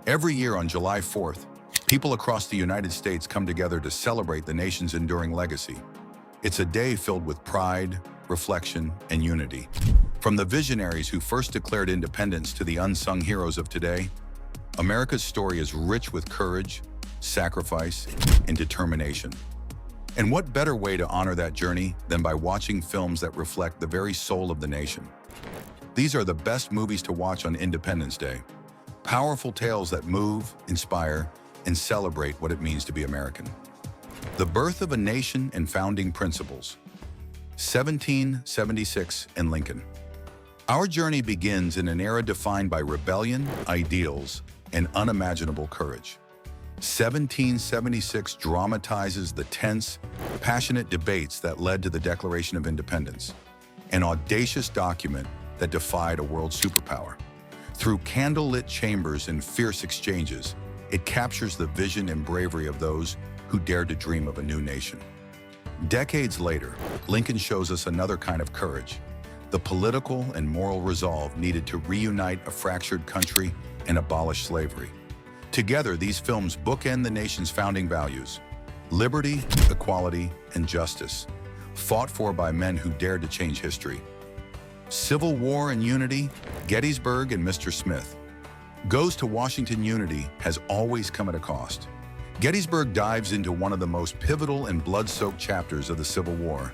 Every year on July 4th, people across the United States come together to celebrate the nation's enduring legacy. It's a day filled with pride, reflection, and unity. From the visionaries who first declared independence to the unsung heroes of today, America's story is rich with courage, sacrifice, and determination. And what better way to honor that journey than by watching films that reflect the very soul of the nation? These are the best movies to watch on Independence Day. Powerful tales that move, inspire, and celebrate what it means to be American. The Birth of a Nation and Founding Principles. 1776 in Lincoln. Our journey begins in an era defined by rebellion, ideals, and unimaginable courage. 1776 dramatizes the tense, passionate debates that led to the Declaration of Independence, an audacious document that defied a world superpower. Through candlelit chambers and fierce exchanges, it captures the vision and bravery of those who dared to dream of a new nation. Decades later, Lincoln shows us another kind of courage, the political and moral resolve needed to reunite a fractured country and abolish slavery. Together, these films bookend the nation's founding values: liberty, equality, and justice, fought for by men who dared to change history. Civil War and Unity, Gettysburg and Mr. Smith. Goes to Washington unity has always come at a cost. Gettysburg dives into one of the most pivotal and blood-soaked chapters of the Civil War,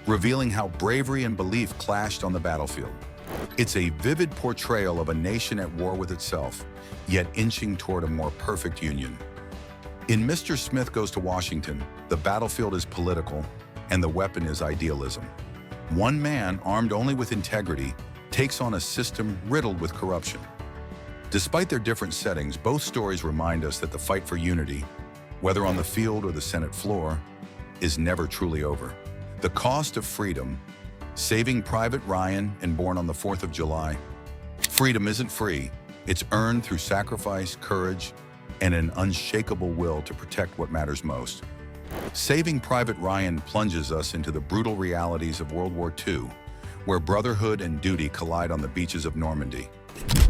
revealing how bravery and belief clashed on the battlefield. It's a vivid portrayal of a nation at war with itself, yet inching toward a more perfect union. In Mr. Smith Goes to Washington, the battlefield is political, and the weapon is idealism. One man, armed only with integrity, takes on a system riddled with corruption. Despite their different settings, both stories remind us that the fight for unity, whether on the field or the Senate floor, is never truly over. The Cost of Freedom, Saving Private Ryan and Born on the 4th of July. Freedom isn't free. It's earned through sacrifice, courage, and an unshakable will to protect what matters most. Saving Private Ryan plunges us into the brutal realities of World War II, where brotherhood and duty collide on the beaches of Normandy.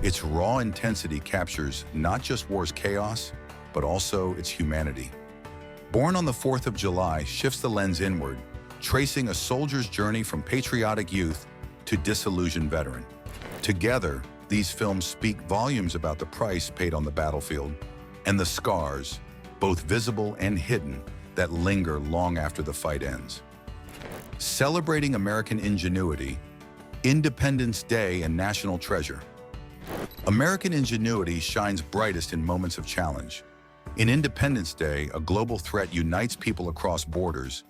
Its raw intensity captures not just war's chaos, but also its humanity. Born on the 4th of July shifts the lens inward, tracing a soldier's journey from patriotic youth to disillusioned veteran. Together, these films speak volumes about the price paid on the battlefield and the scars, both visible and hidden, that linger long after the fight ends. Celebrating American ingenuity, Independence Day and National Treasure. American ingenuity shines brightest in moments of challenge. In Independence Day, a global threat unites people across borders,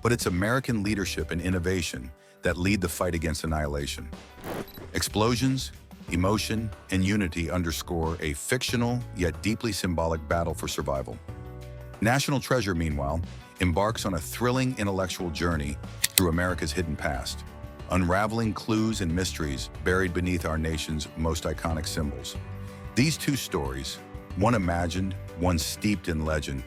but it's American leadership and innovation that lead the fight against annihilation. Explosions, emotion, and unity underscore a fictional yet deeply symbolic battle for survival. National Treasure, meanwhile, embarks on a thrilling intellectual journey through America's hidden past, unraveling clues and mysteries buried beneath our nation's most iconic symbols. These two stories, one imagined, one steeped in legend,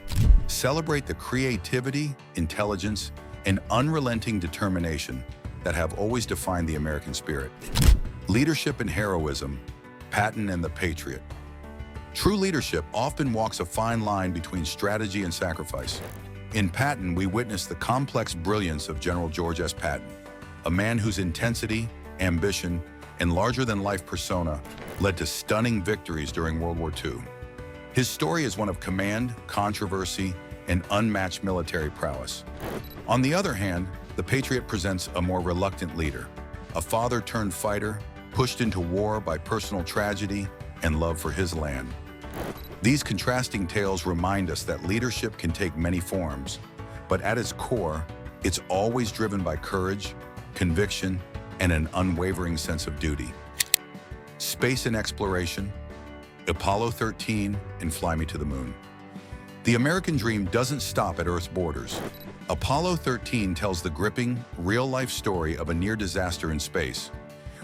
celebrate the creativity, intelligence, and unrelenting determination that have always defined the American spirit. Leadership and heroism, Patton and the Patriot. True leadership often walks a fine line between strategy and sacrifice. In Patton, we witness the complex brilliance of General George S. Patton, a man whose intensity, ambition, and larger-than-life persona led to stunning victories during World War II. His story is one of command, controversy, and unmatched military prowess. On the other hand, the Patriot presents a more reluctant leader, a father-turned-fighter, pushed into war by personal tragedy and love for his land. These contrasting tales remind us that leadership can take many forms, but at its core, it's always driven by courage, conviction, and an unwavering sense of duty. Space and exploration, Apollo 13 and Fly Me to the Moon. The American dream doesn't stop at Earth's borders. Apollo 13 tells the gripping, real-life story of a near disaster in space,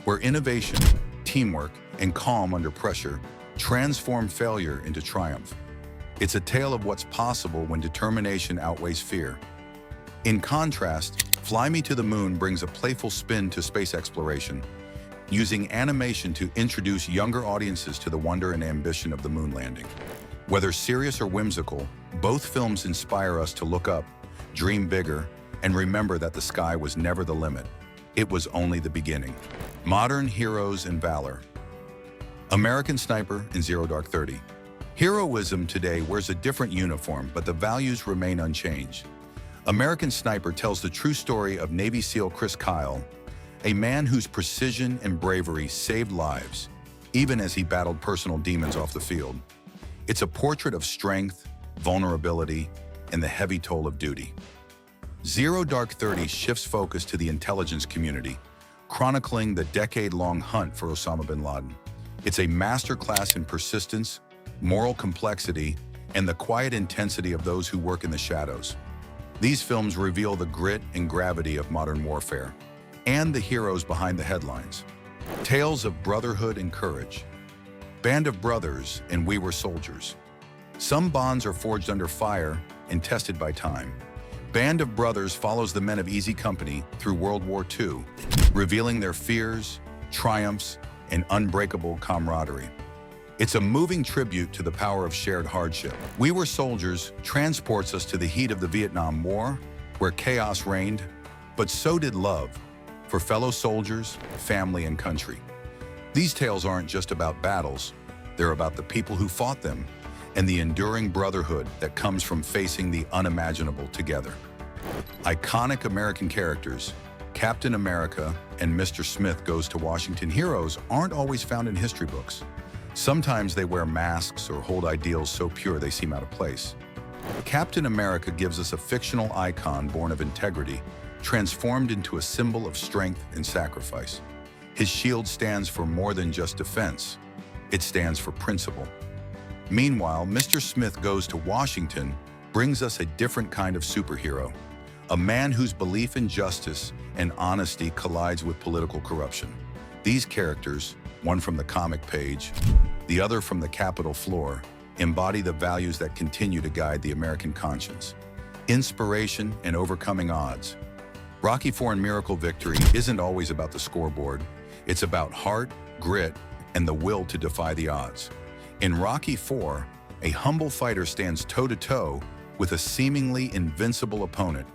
where innovation, teamwork, and calm under pressure transform failure into triumph. It's a tale of what's possible when determination outweighs fear. In contrast, Fly Me to the Moon brings a playful spin to space exploration, using animation to introduce younger audiences to the wonder and ambition of the moon landing. Whether serious or whimsical, both films inspire us to look up, dream bigger, and remember that the sky was never the limit. It was only the beginning. Modern heroes and valor. American Sniper in Zero Dark 30. Heroism today wears a different uniform, but the values remain unchanged. American Sniper tells the true story of Navy SEAL Chris Kyle, a man whose precision and bravery saved lives, even as he battled personal demons off the field. It's a portrait of strength, vulnerability, and the heavy toll of duty. Zero Dark 30 shifts focus to the intelligence community, chronicling the decade-long hunt for Osama bin Laden. It's a masterclass in persistence, moral complexity, and the quiet intensity of those who work in the shadows. These films reveal the grit and gravity of modern warfare, and the heroes behind the headlines. Tales of Brotherhood and Courage. Band of brothers and we were soldiers. Some bonds are forged under fire and tested by time. Band of Brothers follows the men of Easy Company through World War II, revealing their fears, triumphs, and unbreakable camaraderie. It's a moving tribute to the power of shared hardship. We Were Soldiers transports us to the heat of the Vietnam War, where chaos reigned, but so did love for fellow soldiers, family, and country. These tales aren't just about battles, they're about the people who fought them and the enduring brotherhood that comes from facing the unimaginable together. Iconic American characters, Captain America and Mr. Smith Goes to Washington heroes aren't always found in history books. Sometimes they wear masks or hold ideals so pure they seem out of place. Captain America gives us a fictional icon born of integrity, transformed into a symbol of strength and sacrifice. His shield stands for more than just defense. It stands for principle. Meanwhile, Mr. Smith Goes to Washington brings us a different kind of superhero, a man whose belief in justice and honesty collides with political corruption. These characters, one from the comic page, the other from the Capitol floor, embody the values that continue to guide the American conscience. Inspiration and overcoming odds. Rocky IV and Miracle Victory isn't always about the scoreboard. It's about heart, grit, and the will to defy the odds. In Rocky IV, a humble fighter stands toe-to-toe with a seemingly invincible opponent,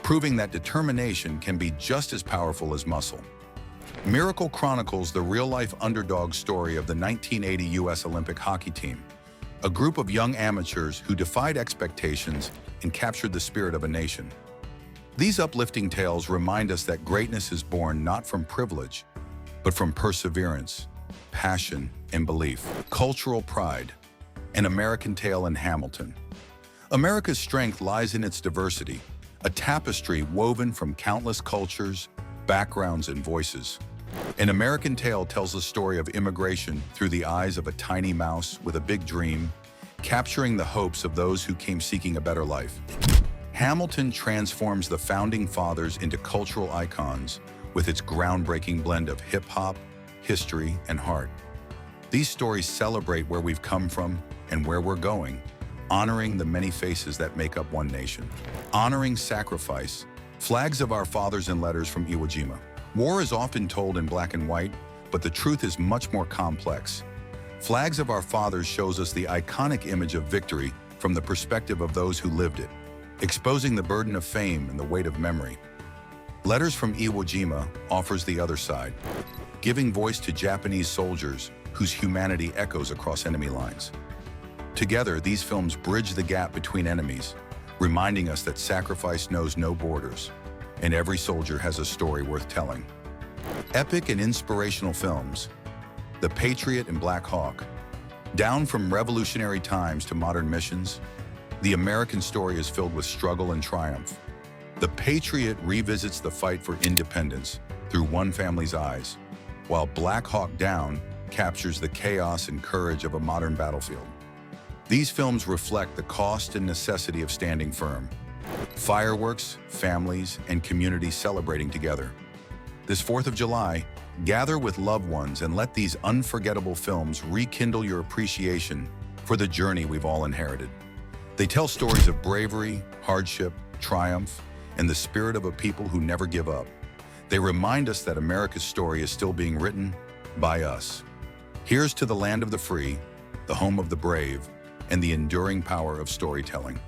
proving that determination can be just as powerful as muscle. Miracle chronicles the real-life underdog story of the 1980 U.S. Olympic hockey team, a group of young amateurs who defied expectations and captured the spirit of a nation. These uplifting tales remind us that greatness is born not from privilege, but from perseverance, passion, and belief. Cultural pride. An American Tale in Hamilton. America's strength lies in its diversity, a tapestry woven from countless cultures, backgrounds, and voices. An American Tale tells the story of immigration through the eyes of a tiny mouse with a big dream, capturing the hopes of those who came seeking a better life. Hamilton transforms the founding fathers into cultural icons with its groundbreaking blend of hip-hop, history, and heart. These stories celebrate where we've come from and where we're going, honoring the many faces that make up one nation. Honoring sacrifice. Flags of Our Fathers and Letters from Iwo Jima. War is often told in black and white, but the truth is much more complex. Flags of Our Fathers shows us the iconic image of victory from the perspective of those who lived it, exposing the burden of fame and the weight of memory. Letters from Iwo Jima offers the other side, giving voice to Japanese soldiers whose humanity echoes across enemy lines. Together, these films bridge the gap between enemies, reminding us that sacrifice knows no borders, and every soldier has a story worth telling. Epic and inspirational films. The Patriot and Black Hawk. Down from revolutionary times to modern missions, the American story is filled with struggle and triumph. The Patriot revisits the fight for independence through one family's eyes, while Black Hawk Down captures the chaos and courage of a modern battlefield. These films reflect the cost and necessity of standing firm. Fireworks, families, and communities celebrating together. This 4th of July, gather with loved ones and let these unforgettable films rekindle your appreciation for the journey we've all inherited. They tell stories of bravery, hardship, triumph, and the spirit of a people who never give up. They remind us that America's story is still being written by us. Here's to the land of the free, the home of the brave, and the enduring power of storytelling.